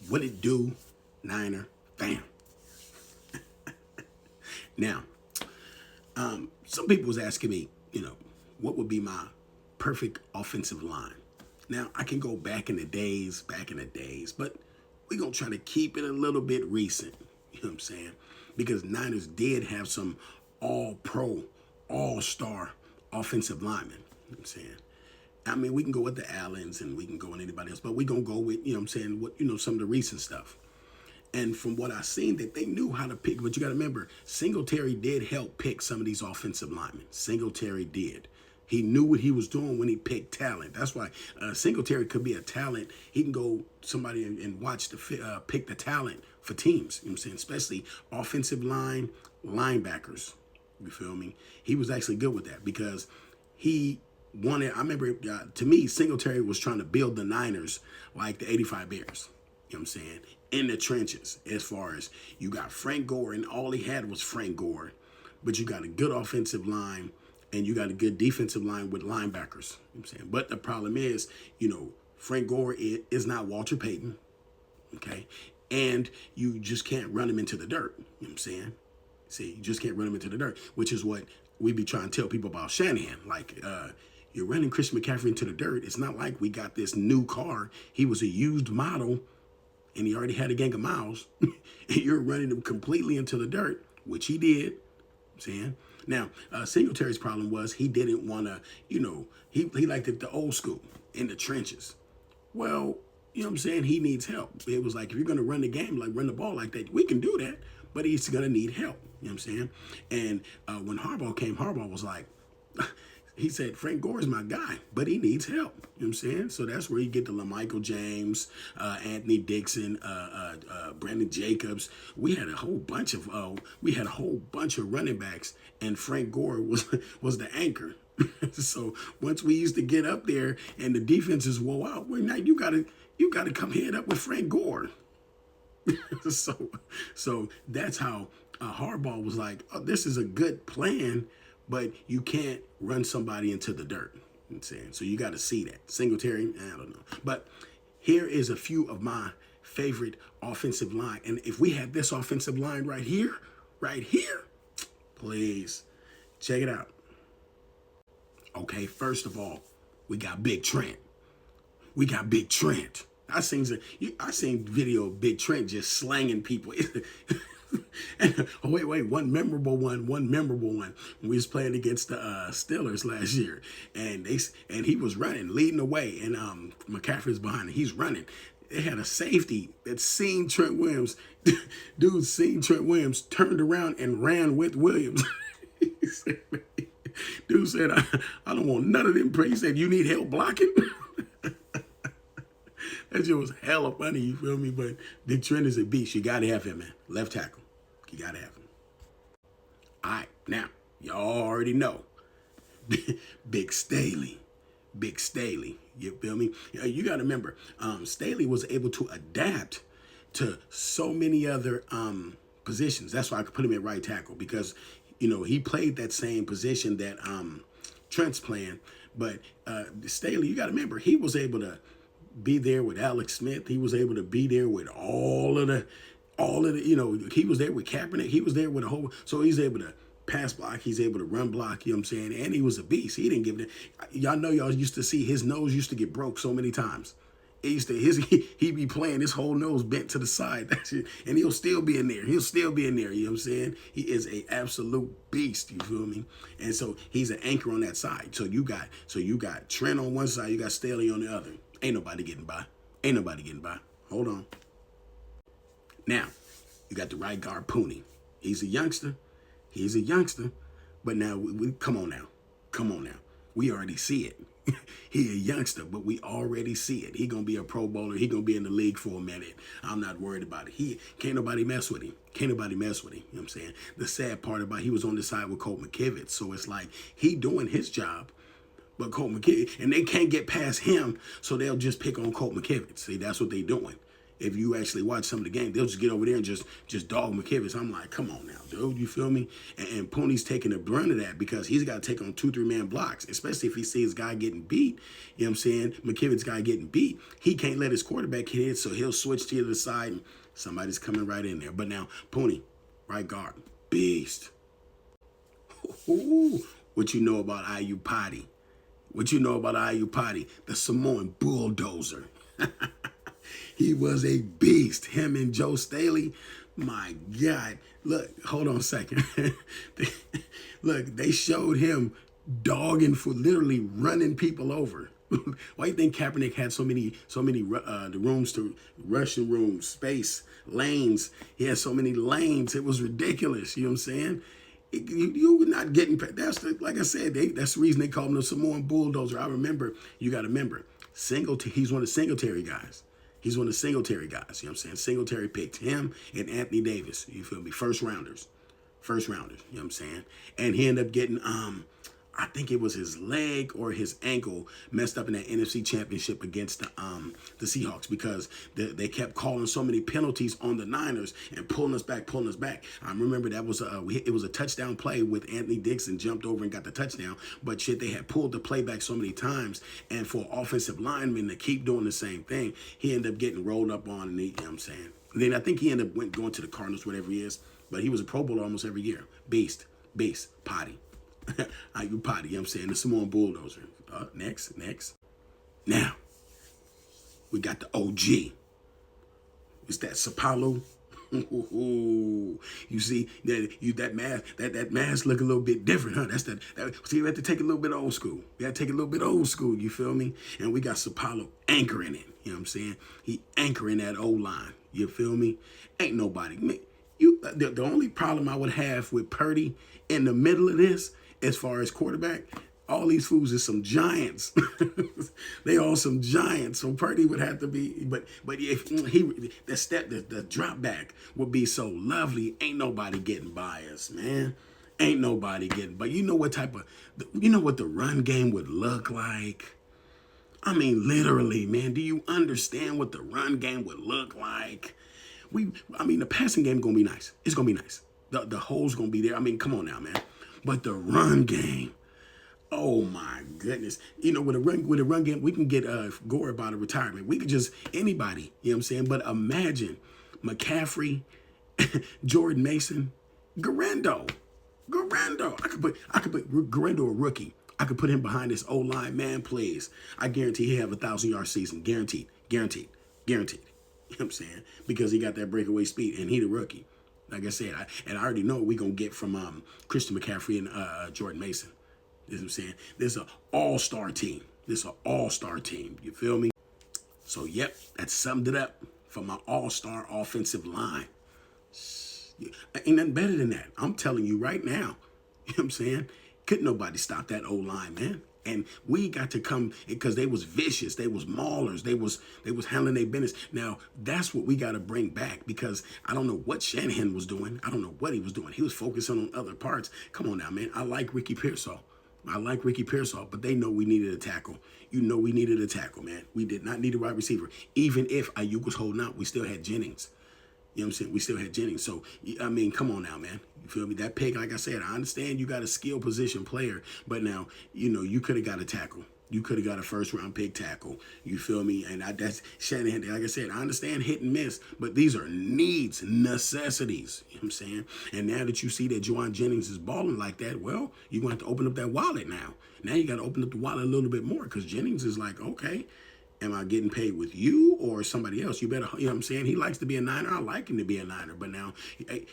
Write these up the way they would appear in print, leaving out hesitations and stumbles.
What it do, Niner fam? Now, some people was asking me, what would be my perfect offensive line? Now, I can go back in the days, but we're going to try to keep it a little bit recent. You know what I'm saying? Because Niners did have some all-pro, all-star offensive linemen. You know what I'm saying? I mean, we can go with the Allens and we can go with anybody else, but we're going to go with, some of the recent stuff. And from what I've seen, that they knew how to pick. But you got to remember, Singletary did help pick some of these offensive linemen. Singletary did. He knew what he was doing when he picked talent. That's why Singletary could be a talent. He can go somebody and watch pick the talent for teams. You know what I'm saying? Especially offensive line, linebackers. You feel me? He was actually good with that because he wanted. I remember, to me, Singletary was trying to build the Niners like the '85 Bears. You know what I'm saying? In the trenches, as far as you got Frank Gore, and all he had was Frank Gore, but you got a good offensive line and you got a good defensive line with linebackers. You know what I'm saying? But the problem is, Frank Gore is not Walter Payton, okay? And you just can't run him into the dirt. You know what I'm saying? See, you just can't run him into the dirt, which is what we be trying to tell people about Shanahan. Like, you're running Christian McCaffrey into the dirt. It's not like we got this new car. He was a used model and he already had a gang of miles, and you're running him completely into the dirt, which he did. You know what I'm saying? Now, Singletary's problem was he didn't want to, he liked it the old school, in the trenches. Well, you know what I'm saying? He needs help. It was like, if you're going to run the game, like run the ball like that, we can do that, but he's going to need help. You know what I'm saying? And when Harbaugh came, Harbaugh was like, he said, Frank Gore is my guy, but he needs help. You know what I'm saying? So that's where you get the LaMichael James, Anthony Dixon, Brandon Jacobs. We had a whole bunch of running backs, and Frank Gore was the anchor. So once we used to get up there and the defenses wore out, well, now you gotta come head up with Frank Gore. so that's how Harbaugh was like, oh, this is a good plan, but you can't run somebody into the dirt. You know what I'm saying? So you got to see that. Singletary, I don't know. But here is a few of my favorite offensive line. And if we had this offensive line right here, please check it out. Okay, first of all, we got Big Trent. I seen video of Big Trent just slanging people. And, wait, one memorable one. We was playing against the Steelers last year, and he was running, leading the way, and McCaffrey's behind him. He's running. They had a safety that seen Trent Williams. Dude seen Trent Williams, turned around and ran with Williams. Dude said, I don't want none of them. He said, you need help blocking? That shit was hella funny, you feel me? But Big Trent is a beast. You got to have him, man. Left tackle. You got to have him. All right, now, y'all already know. Big Staley. You feel me? You got to remember, Staley was able to adapt to so many other positions. That's why I could put him at right tackle, because, he played that same position that Trent's playing. But Staley, you got to remember, he was able to be there with Alex Smith. He was able to be there with all of the, he was there with Kaepernick. He was there with a whole, so he's able to pass block. He's able to run block, you know what I'm saying? And he was a beast. He didn't give it, y'all used to see his nose used to get broke so many times. He'd be playing his whole nose bent to the side. And he'll still be in there. You know what I'm saying? He is a absolute beast, you feel me? And so he's an anchor on that side. So you got Trent on one side, you got Staley on the other. Ain't nobody getting by. Hold on. Now, you got the right guard, Pooney. He's a youngster. But now, come on now. We already see it. He a youngster, but we already see it. He going to be a Pro Bowler. He going to be in the league for a minute. I'm not worried about it. Can't nobody mess with him. You know what I'm saying? The sad part about he was on the side with Colt McKivitz. So it's like he doing his job. But Colt McKivitz, and they can't get past him, so they'll just pick on Colt McKivitz. See, that's what they doing. If you actually watch some of the game, they'll just get over there and just dog McKivitz. I'm like, come on now, dude, you feel me? And Pony's taking the brunt of that because he's got to take on 2-3 man blocks, especially if he sees his guy getting beat. You know what I'm saying? McKivitz's guy getting beat. He can't let his quarterback hit it, so he'll switch to the other side and somebody's coming right in there. But now, Pony, right guard, beast. Ooh, what you know about IU Potty? What you know about IU Potty? The Samoan bulldozer. He was a beast. Him and Joe Staley, my God. Look, hold on a second. Look, they showed him dogging for literally running people over. Why do you think Kaepernick had so many the rooms to rushing rooms, space, lanes? He had so many lanes. It was ridiculous. You know what I'm saying? You were not getting, like I said, that's the reason they call him the Samoan bulldozer. I remember, you got to remember, he's one of the Singletary guys. He's one of the Singletary guys, you know what I'm saying? Singletary picked him and Anthony Davis, you feel me? First rounders, you know what I'm saying? And he ended up getting, I think it was his leg or his ankle messed up in that NFC Championship against the Seahawks because they kept calling so many penalties on the Niners and pulling us back. I remember that was it was a touchdown play with Anthony Dixon jumped over and got the touchdown, but shit, they had pulled the play back so many times, and for offensive linemen to keep doing the same thing, he ended up getting rolled up on, and you know what I'm saying? And then I think he ended up going to the Cardinals, whatever he is, but he was a Pro Bowler almost every year. Beast, potty. IU Potty, you know what I'm saying? The Samoan bulldozer. Next. Now, we got the OG. It's that Sapalo. You see that mask look a little bit different, huh? See, you have to take a little bit old school. You feel me? And we got Sapalo anchoring it. You know what I'm saying? He anchoring that O-line. You feel me? Ain't nobody. The only problem I would have with Purdy in the middle of this, as far as quarterback, all these fools is some giants. They all some giants. So Purdy would have to be, but if the drop back would be so lovely, ain't nobody getting by us, man. Ain't nobody getting. But you know what the run game would look like? I mean, literally, man. Do you understand what the run game would look like? The passing game gonna be nice. It's gonna be nice. The hole's gonna be there. I mean, come on now, man. But the run game, oh my goodness. You know, with a run game, we can get Gore about a retirement. We could just, anybody, you know what I'm saying? But imagine McCaffrey, Jordan Mason, Garando. I could put Garando a rookie. I could put him behind this O-line, man, please. I guarantee he'll have a 1,000-yard season. Guaranteed. You know what I'm saying? Because he got that breakaway speed and he the rookie. Like I said, I already know what we're going to get from Christian McCaffrey and Jordan Mason. You know what I'm saying? This is an all-star team. You feel me? So, yep, that summed it up for my all-star offensive line. Ain't nothing better than that. I'm telling you right now. You know what I'm saying? Couldn't nobody stop that O-line, man. And we got to come because they was vicious. They was maulers. They was handling their business. Now, that's what we got to bring back because I don't know what Shanahan was doing. I don't know what he was doing. He was focusing on other parts. Come on now, man. I like Ricky Pearsall, but they know we needed a tackle. You know we needed a tackle, man. We did not need a wide receiver. Even if Ayuk was holding out, we still had Jennings. You know what I'm saying? We still had Jennings. So, I mean, come on now, man. You feel me? That pick, like I said, I understand you got a skill position player, but now, you know, you could have got a tackle. You could have got a first-round pick tackle. You feel me? And that's Shanahan. Like I said, I understand hit and miss, but these are needs, necessities. You know what I'm saying? And now that you see that Juwan Jennings is balling like that, well, you're going to have to open up that wallet now. Now you got to open up the wallet a little bit more because Jennings is like, okay, am I getting paid with you or somebody else? You better, you know what I'm saying? He likes to be a Niner. I like him to be a Niner, but now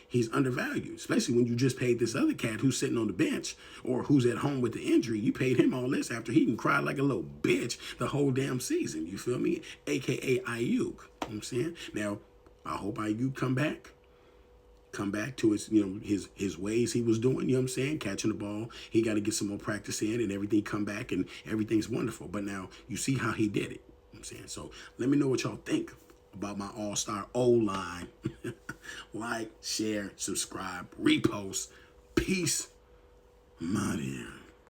he's undervalued, especially when you just paid this other cat who's sitting on the bench or who's at home with the injury. You paid him all this after he can cry like a little bitch the whole damn season. You feel me? AKA Ayuk. You know what I'm saying? Now, I hope Ayuk come back to his, you know, his ways he was doing, you know what I'm saying? Catching the ball. He got to get some more practice in and everything come back and everything's wonderful. But now you see how he did it. I'm saying, so let me know what y'all think about my all-star O-line. Like, share, subscribe, repost. Peace. Maria.